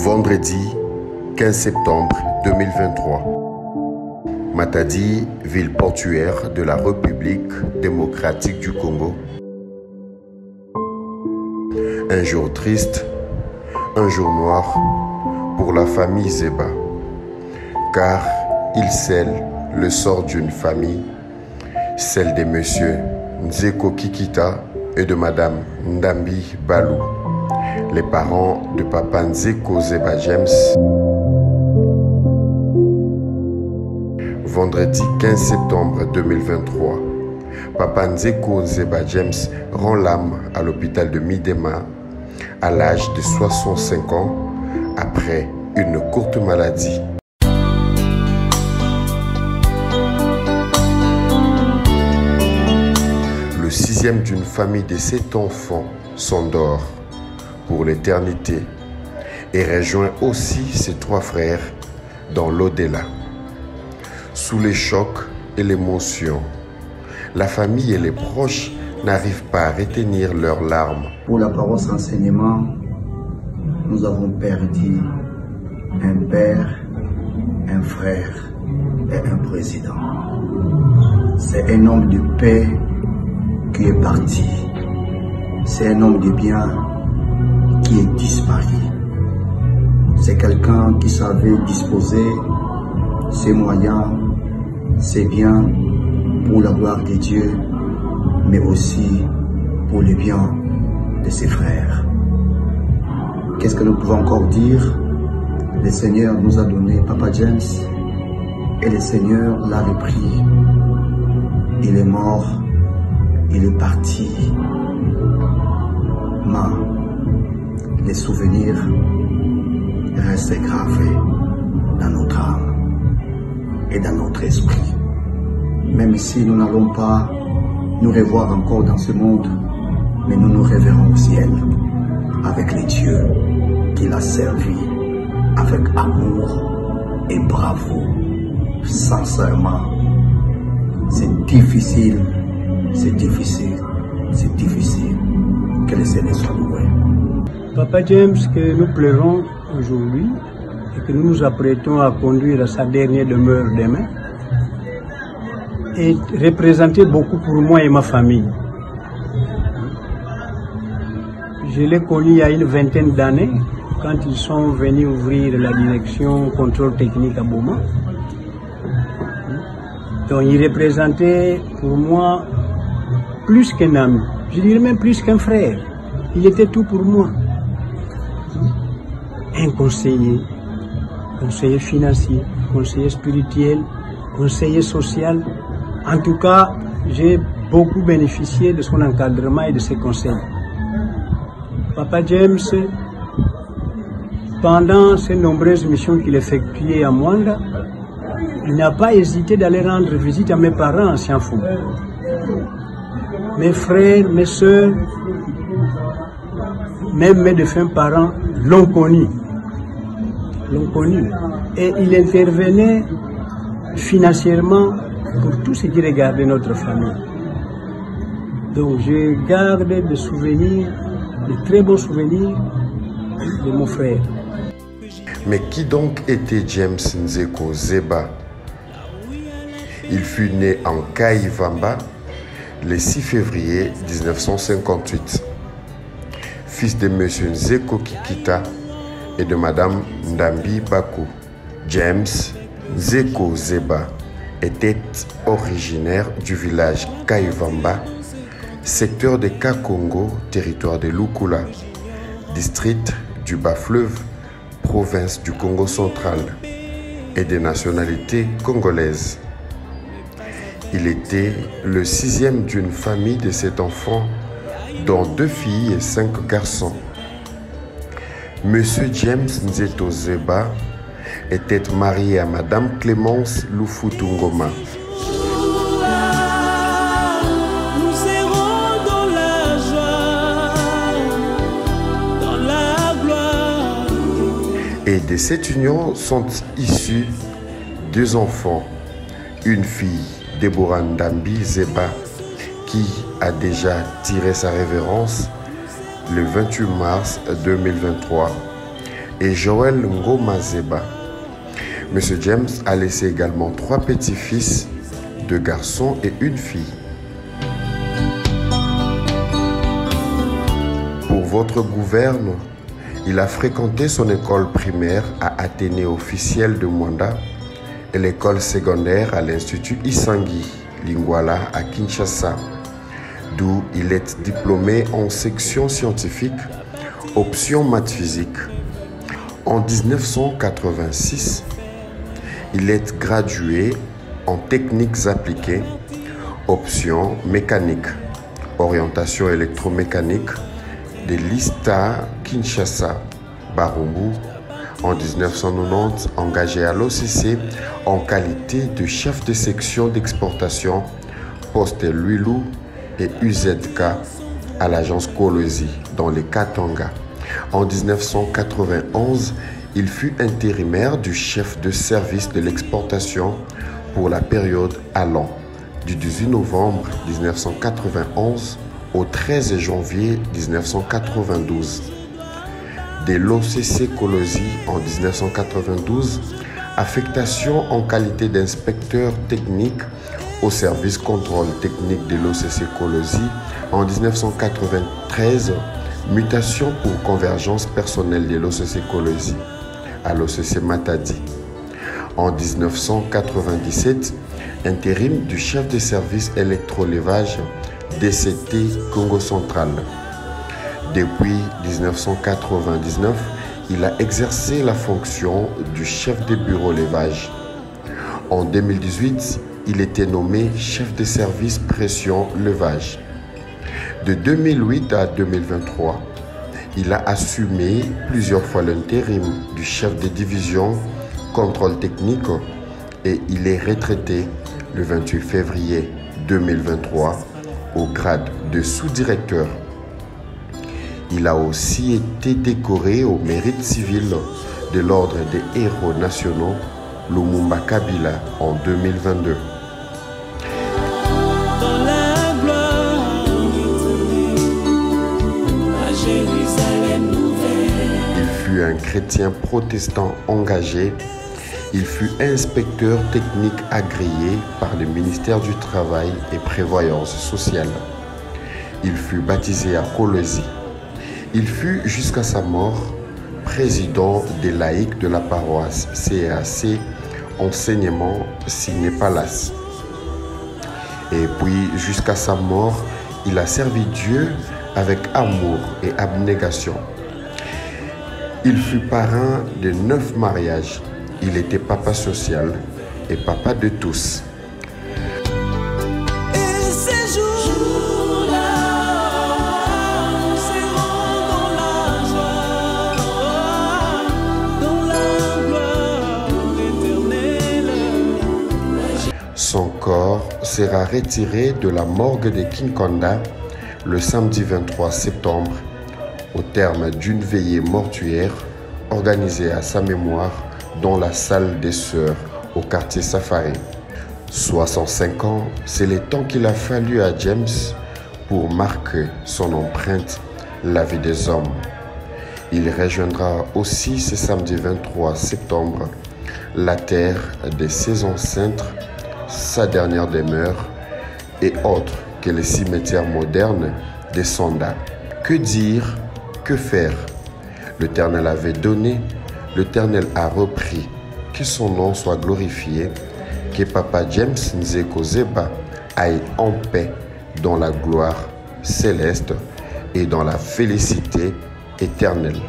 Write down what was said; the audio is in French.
Vendredi 15 septembre 2023. Matadi, ville portuaire de la République démocratique du Congo. Un jour triste, un jour noir pour la famille Zeba, car il scelle le sort d'une famille, celle des messieurs Nzeko Kikita et de madame Ndambi Balou, les parents de papa Nzeko Zeba James. Vendredi 15 septembre 2023, papa Nzeko Zeba James rend l'âme à l'hôpital de Midema à l'âge de 65 ans après une courte maladie. Le sixième d'une famille de 7 enfants s'endort pour l'éternité et rejoint aussi ses 3 frères dans l'au-delà. Sous les chocs et l'émotion, la famille et les proches n'arrivent pas à retenir leurs larmes. Pour la paroisse enseignement, nous avons perdu un père, un frère et un président. C'est un homme de paix qui est parti. C'est un homme de bien qui est disparu. C'est quelqu'un qui savait disposer ses moyens, ses biens pour la gloire de Dieu, mais aussi pour le bien de ses frères. Qu'est-ce que nous pouvons encore dire? Le Seigneur nous a donné Papa James et le Seigneur l'a repris. Il est mort, il est parti. Mais les souvenirs restent gravés dans notre âme et dans notre esprit. Même si nous n'allons pas nous revoir encore dans ce monde, mais nous nous reverrons au ciel avec les dieux qu'il a servi avec amour et bravoure. Sincèrement, c'est difficile, c'est difficile, c'est difficile que le Seigneur soit loué. Papa James, que nous pleurons aujourd'hui et que nous nous apprêtons à conduire à sa dernière demeure demain, et représenté beaucoup pour moi et ma famille. Je l'ai connu il y a une vingtaine d'années, quand ils sont venus ouvrir la direction contrôle technique à Boma. Donc il représentait pour moi plus qu'un ami, je dirais même plus qu'un frère. Il était tout pour moi. Un conseiller, conseiller financier, conseiller spirituel, conseiller social. En tout cas, j'ai beaucoup bénéficié de son encadrement et de ses conseils. Papa James, pendant ces nombreuses missions qu'il effectuait à Mwanda, il n'a pas hésité d'aller rendre visite à mes parents anciens fous. Mes frères, mes soeurs, même mes défunts parents l'ont connu. Et il intervenait financièrement pour tout ce qui regardait notre famille. Donc je garde des souvenirs, de très bons souvenirs de mon frère. Mais qui donc était James Nzeko Zeba? Il fut né en Kaivamba le 6 février 1958. Fils de M. Nzeko Kikita et de Mme Ndambi Balou. James Nzeko Zeba était originaire du village Kaivamba, secteur de Kakongo, territoire de Lukula, district du Bas-Fleuve, province du Congo central, et de nationalité congolaise. Il était le 6e d'une famille de 7 enfants, dont 2 filles et 5 garçons. Monsieur James Nzeko Zeba était marié à Madame Clémence Lufutungoma. Nous serons dans la joie, dans la gloire. Et de cette union sont issus 2 enfants, une fille, Deborah Ndambi Zeba, qui a déjà tiré sa révérence le 28 mars 2023, et Joël Ngoma Zeba. Monsieur James a laissé également 3 petits-fils, 2 garçons et 1 fille. Pour votre gouverne, il a fréquenté son école primaire à Athénée officielle de Mwanda et l'école secondaire à l'Institut Isangi, Lingwala à Kinshasa, d'où il est diplômé en section scientifique, option maths physique. En 1986, il est gradué en techniques appliquées, option mécanique, orientation électromécanique de l'ISTA Kinshasa, Barumbu. En 1990, engagé à l'OCC en qualité de chef de section d'exportation, poste Luilou et UZK à l'agence Kolosi dans les Katanga. En 1991, il fut intérimaire du chef de service de l'exportation pour la période allant du 18 novembre 1991 au 13 janvier 1992. De l'OCC Kolosi en 1992, affectation en qualité d'inspecteur technique au service contrôle technique de l'OCC Kolosi. En 1993, mutation pour convergence personnelle de l'OCC Kolosi à l'OCC Matadi. En 1997, intérim du chef de service électrolevage DCT Congo Central. Depuis 1999, il a exercé la fonction du chef de bureau levage. En 2018, il était nommé chef de service pression levage. De 2008 à 2023, il a assumé plusieurs fois l'intérim du chef de division contrôle technique et il est retraité le 28 février 2023 au grade de sous-directeur. Il a aussi été décoré au mérite civil de l'Ordre des héros nationaux Lumumba Kabila en 2022. Il fut un chrétien protestant engagé. Il fut inspecteur technique agréé par le ministère du Travail et Prévoyance sociale. Il fut baptisé à Kolosi. Il fut jusqu'à sa mort président des laïcs de la paroisse CAC Enseignement Signé Palace. Et puis jusqu'à sa mort, il a servi Dieu avec amour et abnégation. Il fut parrain de 9 mariages. Il était papa social et papa de tous. Son corps sera retiré de la morgue de Kinkanda le samedi 23 septembre au terme d'une veillée mortuaire organisée à sa mémoire dans la salle des Sœurs au quartier Safari. 65 ans, c'est le temps qu'il a fallu à James pour marquer son empreinte la vie des hommes. Il rejoindra aussi ce samedi 23 septembre la terre des ses ancêtres, sa dernière demeure et autres que les cimetières modernes des Sonda. Que dire, que faire? L'Éternel avait donné, l'Éternel a repris. Que son nom soit glorifié, que Papa James Nzeko Zeba aille en paix dans la gloire céleste et dans la félicité éternelle.